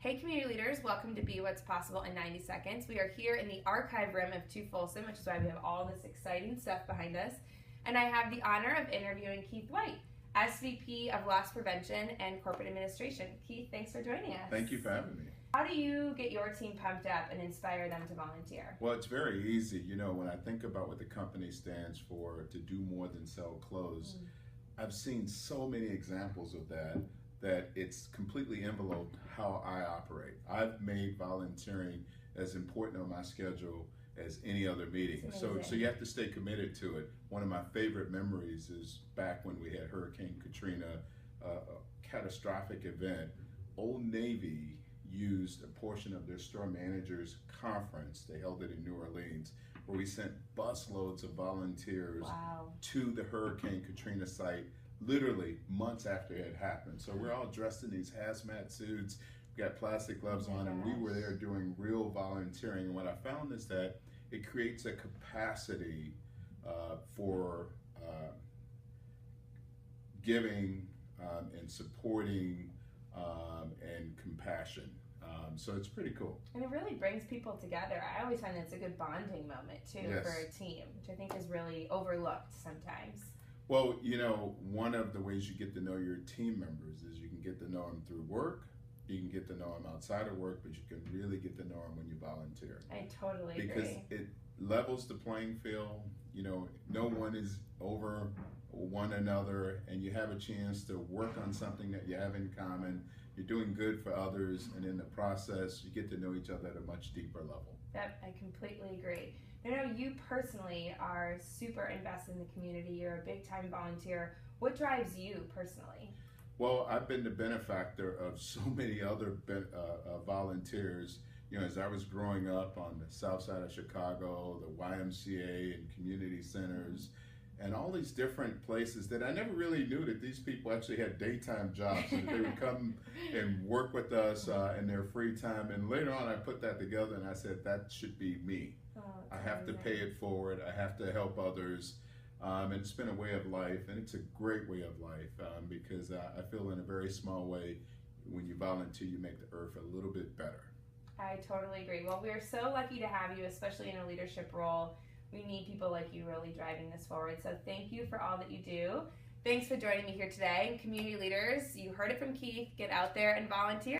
Hey community leaders, welcome to Be What's Possible in 90 Seconds. We are here in the archive room of 2 Folsom, which is why we have all this exciting stuff behind us. And I have the honor of interviewing Keith White, SVP of Loss Prevention and Corporate Administration. Keith, thanks for joining us. Thank you for having me. How do you get your team pumped up and inspire them to volunteer? Well, it's very easy. You know, when I think about what the company stands for, to do more than sell clothes, I've seen so many examples of that it's completely enveloped how I operate. I've made volunteering as important on my schedule as any other meeting. So you have to stay committed to it. One of my favorite memories is back when we had Hurricane Katrina, a catastrophic event. Old Navy used a portion of their store managers conference, they held it in New Orleans, where we sent busloads of volunteers to the Hurricane Katrina site literally months after it had happened. So we're all dressed in these hazmat suits, we got plastic gloves on, and we were there doing real volunteering. And what I found is that it creates a capacity for giving and supporting and compassion. So it's pretty cool. And it really brings people together. I always find it's a good bonding moment too for a team, which I think is really overlooked sometimes. Well, you know, one of the ways you get to know your team members is you can get to know them through work, you can get to know them outside of work, but you can really get to know them when you volunteer. I totally agree. Because it levels the playing field. You know, no one is over one another, and you have a chance to work on something that you have in common. You're doing good for others, and in the process, you get to know each other at a much deeper level. Yep, I completely agree. I know you personally are super invested in the community. You're a big-time volunteer. What drives you personally? Well, I've been the benefactor of so many other volunteers. You know, as I was growing up on the south side of Chicago, the YMCA and community centers, and all these different places that I never really knew that these people actually had daytime jobs, and they would come and work with us in their free time. And later on, I put that together and I said, that should be me. I have to pay it forward. I have to help others. And it's been a way of life, and it's a great way of life because I feel in a very small way, when you volunteer, you make the earth a little bit better. I totally agree. Well, we are so lucky to have you, especially in a leadership role. We need people like you really driving this forward. So thank you for all that you do. Thanks for joining me here today. And community leaders, you heard it from Keith. Get out there and volunteer.